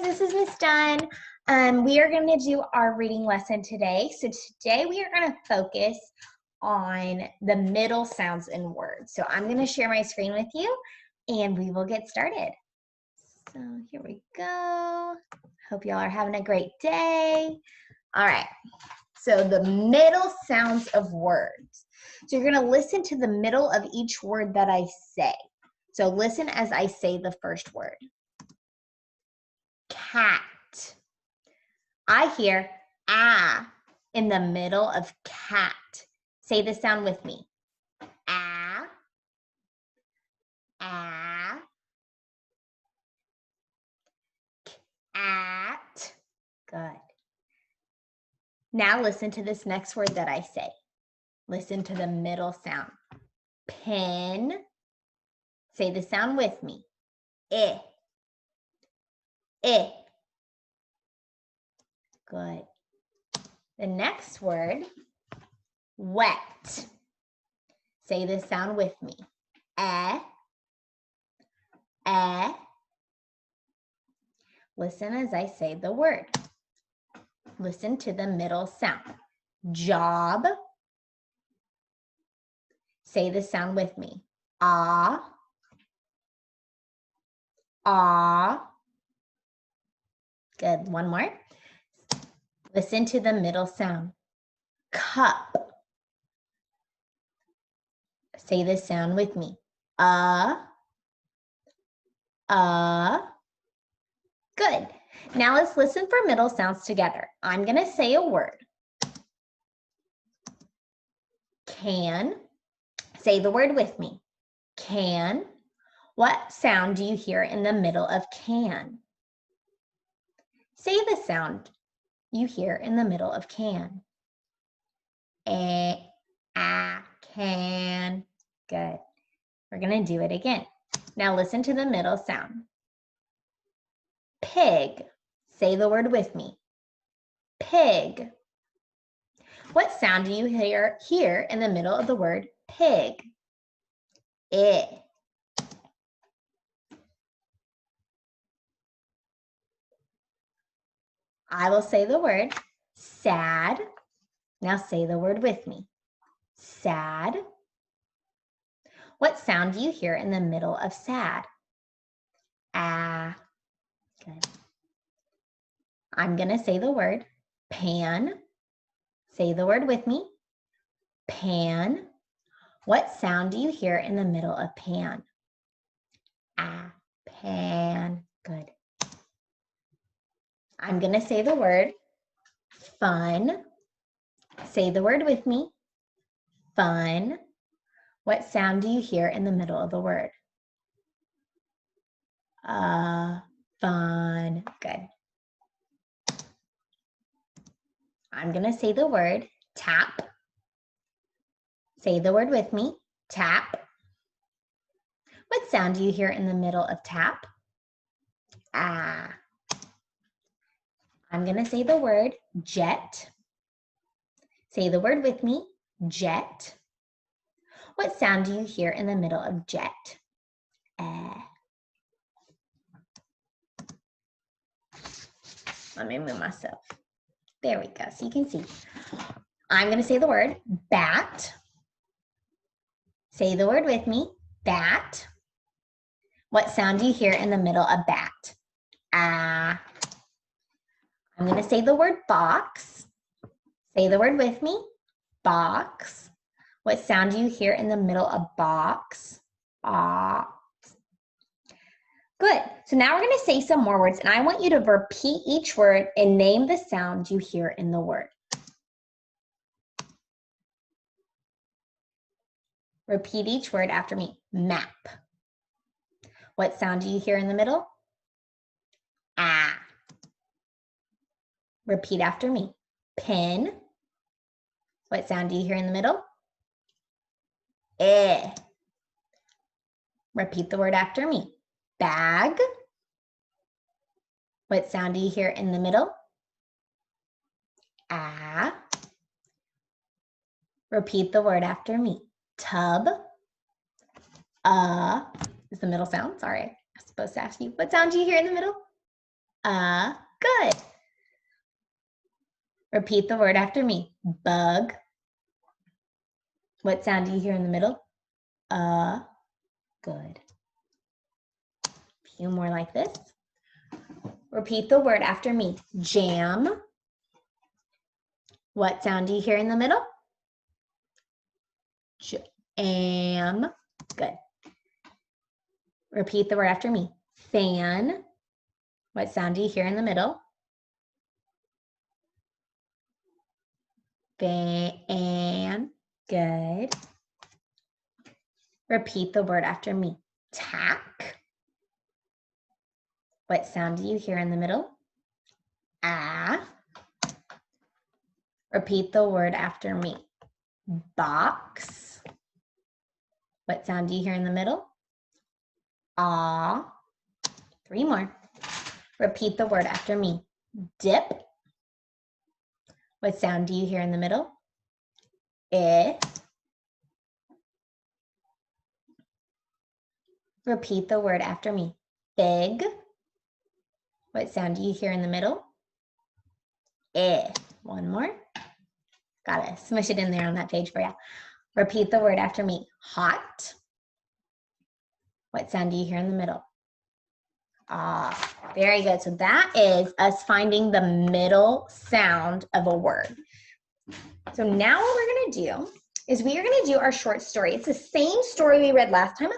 guys, this is Miss Dunn. We are going to do our reading lesson today. So today we are going to focus on the middle sounds in words. So I'm going to share my screen with you and we will get started. So here we go. Hope y'all are having a great day. All right. So the middle sounds of words. So you're going to listen to the middle of each word that I say. So listen as I say the first word. Cat. I hear ah in the middle of cat. Say the sound with me. Ah, ah, cat. Good. Now listen to this next word that I say. Listen to the middle sound. Pen. Say the sound with me. Eh. Eh. Good. The next word, wet. Say this sound with me. Eh. Eh. Listen as I say the word. Listen to the middle sound. Job. Say the sound with me. Ah. Ah. Good. One more. Listen to the middle sound. Cup. Say this sound with me. Good. Now let's listen for middle sounds together. I'm going to say a word. Can. Say the word with me. Can. What sound do you hear in the middle of can? Say the sound you hear in the middle of can. Can. Good. We're going to do it again. Now listen to the middle sound. Pig. Say the word with me. Pig. What sound do you hear here in the middle of the word pig? Eh. I will say the word sad. Now say the word with me. Sad. What sound do you hear in the middle of sad? Ah. Good. I'm going to say the word pan. Say the word with me. Pan. What sound do you hear in the middle of pan? Ah. Pan. Good. I'm going to say the word fun. Say the word with me. Fun. What sound do you hear in the middle of the word? Fun. Good. I'm going to say the word tap. Say the word with me. Tap. What sound do you hear in the middle of tap? Ah. I'm going to say the word jet. Say the word with me. Jet. What sound do you hear in the middle of jet? Let me move myself. There we go, so you can see. I'm going to say the word bat. Say the word with me. Bat. What sound do you hear in the middle of bat? Ah. I'm going to say the word box. Say the word with me. Box. What sound do you hear in the middle of box? Ah. Good. So now we're going to say some more words, and I want you to repeat each word and name the sound you hear in the word. Repeat each word after me. Map. What sound do you hear in the middle? Ah. Repeat after me. Pen. What sound do you hear in the middle? Eh. Repeat the word after me. Bag. What sound do you hear in the middle? Ah. Repeat the word after me. Tub. Is the middle sound. Sorry, I'm supposed to ask you. What sound do you hear in the middle? Good. Repeat the word after me. Bug. What sound do you hear in the middle? Good. A few more like this. Repeat the word after me. Jam. What sound do you hear in the middle? Jam. Good. Repeat the word after me. Fan. What sound do you hear in the middle? Fan. Good. Repeat the word after me. Tack. What sound do you hear in the middle? Ah. Repeat the word after me. Box. What sound do you hear in the middle? Ah. 3 more. Repeat the word after me. Dip. What sound do you hear in the middle? Eh. Repeat the word after me. Big. What sound do you hear in the middle? Eh. 1 more. Gotta smush it in there on that page for you. Repeat the word after me. Hot. What sound do you hear in the middle? Ah, very good. So that is us finding the middle sound of a word. So now what we're going to do is we are going to do our short story. It's the same story we read last time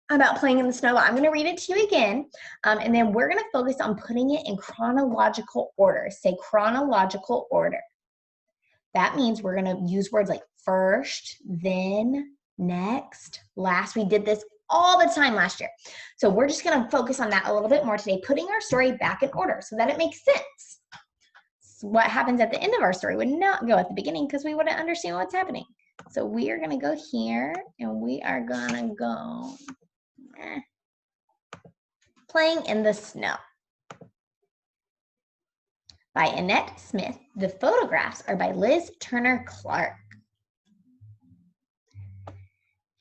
about playing in the snow. I'm going to read it to you again, and then we're going to focus on putting it in chronological order. Say chronological order. That means we're going to use words like first, then, next, last. We did this all the time last year. So we're just going to focus on that a little bit more today, putting our story back in order so that it makes sense. So what happens at the end of our story would not go at the beginning because we wouldn't understand what's happening. So we are going to go here and we are going to go playing in the snow. By Annette Smith. The photographs are by Liz Turner Clark.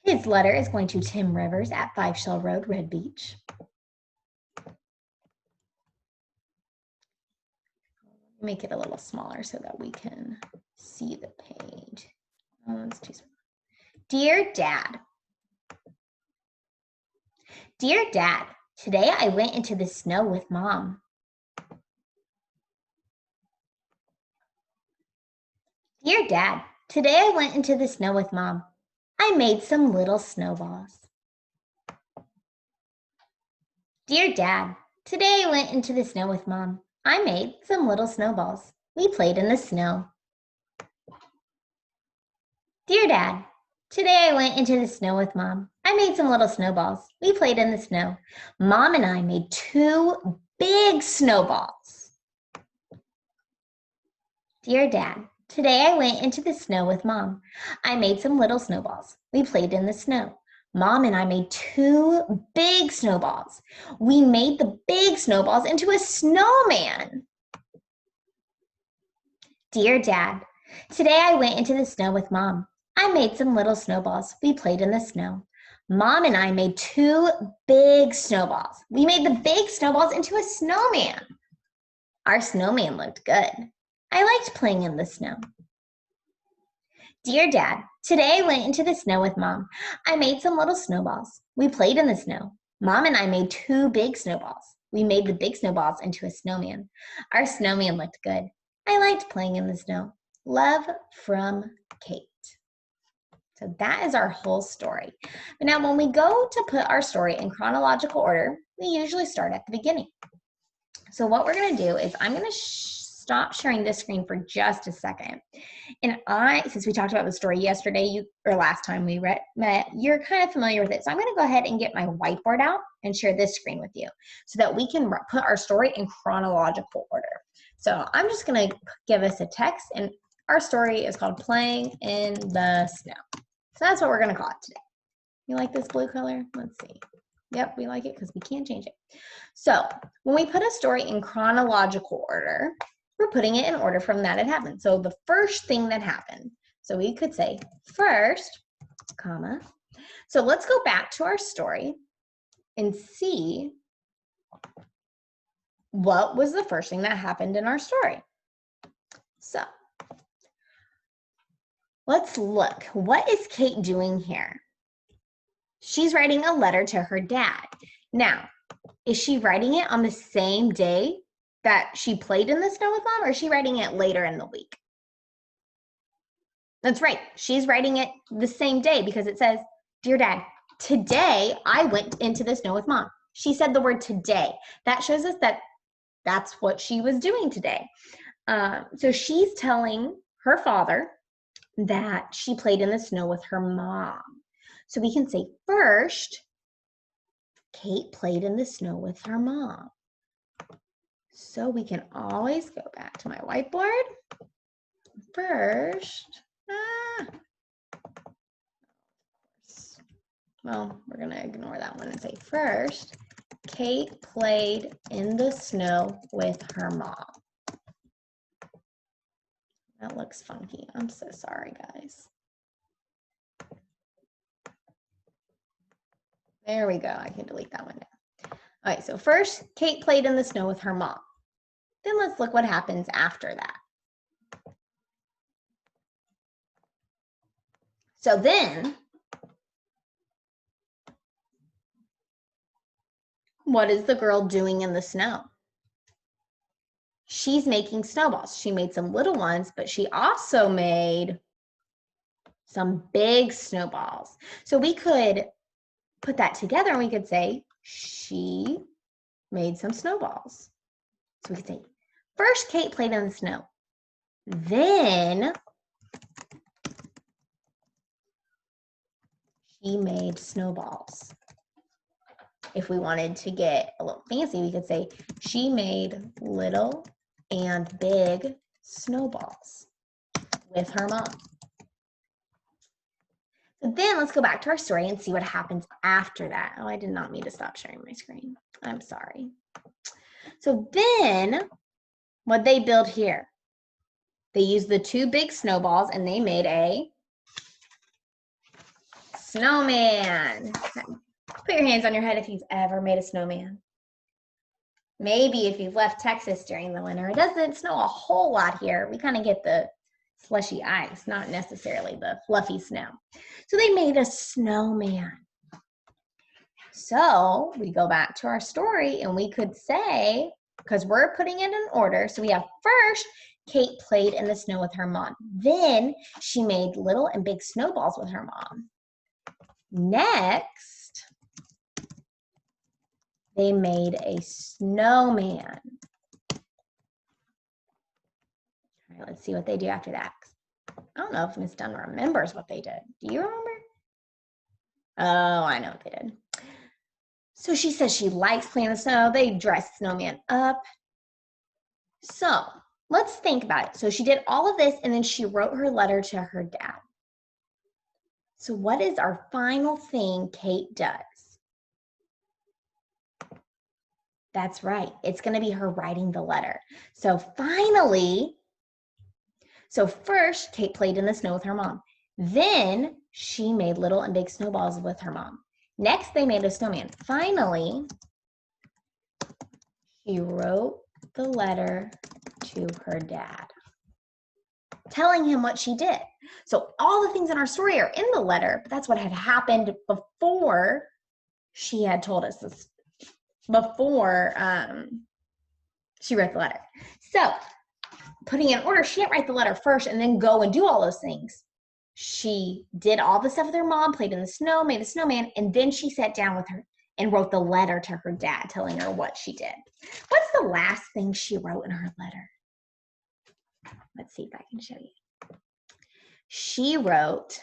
His letter is going to Tim Rivers at 5 Shell Road, Red Beach. Make it a little smaller so that we can see the page. Oh, it's too small. Dear Dad. Dear Dad, today I went into the snow with Mom. Dear Dad, today I went into the snow with Mom. I made some little snowballs. Dear Dad, today I went into the snow with Mom. I made some little snowballs. We played in the snow. Dear Dad, today I went into the snow with Mom. I made some little snowballs. We played in the snow. Mom and I made 2 big snowballs. Dear Dad, today I went into the snow with Mom. I made some little snowballs. We played in the snow. Mom and I made 2 big snowballs. We made the big snowballs into a snowman. Dear Dad, today I went into the snow with Mom. I made some little snowballs. We played in the snow. Mom and I made 2 big snowballs. We made the big snowballs into a snowman. Our snowman looked good. I liked playing in the snow. Dear Dad, today I went into the snow with Mom. I made some little snowballs. We played in the snow. Mom and I made 2 big snowballs. We made the big snowballs into a snowman. Our snowman looked good. I liked playing in the snow. Love from Kate. So that is our whole story. But now when we go to put our story in chronological order, we usually start at the beginning. So what we're going to do is I'm going to stop sharing this screen for just a second. And since we talked about the story yesterday or last time we met, you're kind of familiar with it. So I'm going to go ahead and get my whiteboard out and share this screen with you so that we can put our story in chronological order. So I'm just going to give us a text, and our story is called Playing in the Snow. So that's what we're going to call it today. You like this blue color? Let's see. Yep, we like it because we can't change it. So when we put a story in chronological order, we're putting it in order from that it happened. So the first thing that happened. So we could say first, comma. So let's go back to our story and see what was the first thing that happened in our story? So let's look. What is Kate doing here? She's writing a letter to her dad. Now, is she writing it on the same day that she played in the snow with Mom, or is she writing it later in the week? That's right. She's writing it the same day because it says, Dear Dad, today I went into the snow with Mom. She said the word today. That shows us that that's what she was doing today. So she's telling her father that she played in the snow with her mom. So we can say first, Kate played in the snow with her mom. So we can always go back to my whiteboard. First, well, we're going to ignore that one and say first, Kate played in the snow with her mom. That looks funky. I'm so sorry, guys. There we go. I can delete that one now. All right, so first, Kate played in the snow with her mom. Then let's look what happens after that. So then, what is the girl doing in the snow? She's making snowballs. She made some little ones, but she also made some big snowballs. So we could put that together and we could say she made some snowballs. So we could say, first Kate played in the snow. Then she made snowballs. If we wanted to get a little fancy, we could say she made little and big snowballs with her mom. So then let's go back to our story and see what happens after that. Oh, I did not mean to stop sharing my screen. I'm sorry. So then what they build here, they used the two big snowballs and they made a snowman. Put your hands on your head if you've ever made a snowman. Maybe if you've left Texas during the winter. It doesn't snow a whole lot here. We kind of get the slushy ice, not necessarily the fluffy snow. So they made a snowman. So we go back to our story and we could say, because we're putting it in order, so we have first, Kate played in the snow with her mom. Then she made little and big snowballs with her mom. Next, they made a snowman. All right, let's see what they do after that. I don't know if Miss Dunn remembers what they did. Do you remember? Oh, I know what they did. So she says she likes playing in the snow. They dressed snowman up. So let's think about it. So she did all of this and then she wrote her letter to her dad. So what is our final thing Kate does? That's right. It's going to be her writing the letter. So finally, so first, Kate played in the snow with her mom. Then she made little and big snowballs with her mom. Next, they made a snowman. Finally, she wrote the letter to her dad, telling him what she did. So all the things in our story are in the letter, but that's what had happened before she had told us this, before she wrote the letter. So putting in order, she didn't write the letter first and then go and do all those things. She did all the stuff with her mom, played in the snow, made a snowman, and then she sat down with her and wrote the letter to her dad, telling her what she did. What's the last thing she wrote in her letter? Let's see if I can show you. She wrote,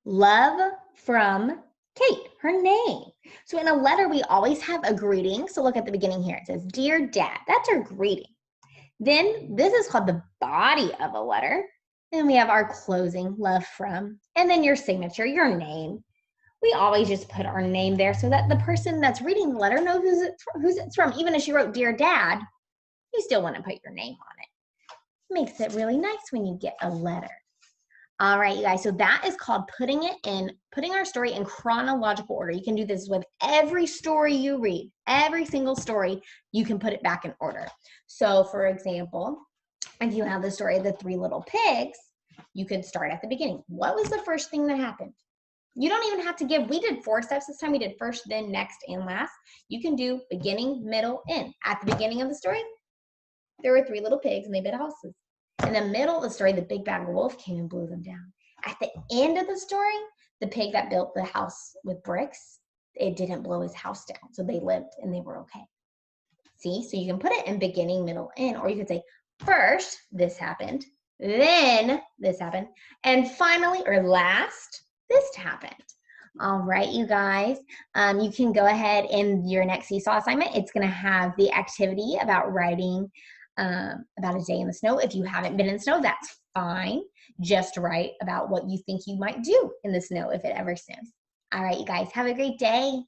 love from Kate, her name. So in a letter, we always have a greeting. So look at the beginning here. It says, Dear Dad. That's our greeting. Then this is called the body of a letter. Then we have our closing, love from, and then your signature, your name. We always just put our name there so that the person that's reading the letter knows who's it's from. Even if she wrote Dear Dad, you still want to put your name on it. Makes it really nice when you get a letter. All right, you guys, so that is called putting our story in chronological order. You can do this with every story you read. Every single story, you can put it back in order. So for example, if you have the story of the 3 little pigs, you could start at the beginning. What was the first thing that happened? You don't even have to give, we did 4 steps this time. We did first, then, next, and last. You can do beginning, middle, end. At the beginning of the story, there were 3 little pigs and they built houses. In the middle of the story, the big bad wolf came and blew them down. At the end of the story, the pig that built the house with bricks, it didn't blow his house down. So they lived and they were okay. See, so you can put it in beginning, middle, end, or you could say first, this happened, then this happened, and finally, or last, this happened. All right, you guys, you can go ahead in your next seesaw assignment. It's going to have the activity about writing about a day in the snow. If you haven't been in the snow, that's fine. Just write about what you think you might do in the snow if it ever snows. All right, you guys, have a great day.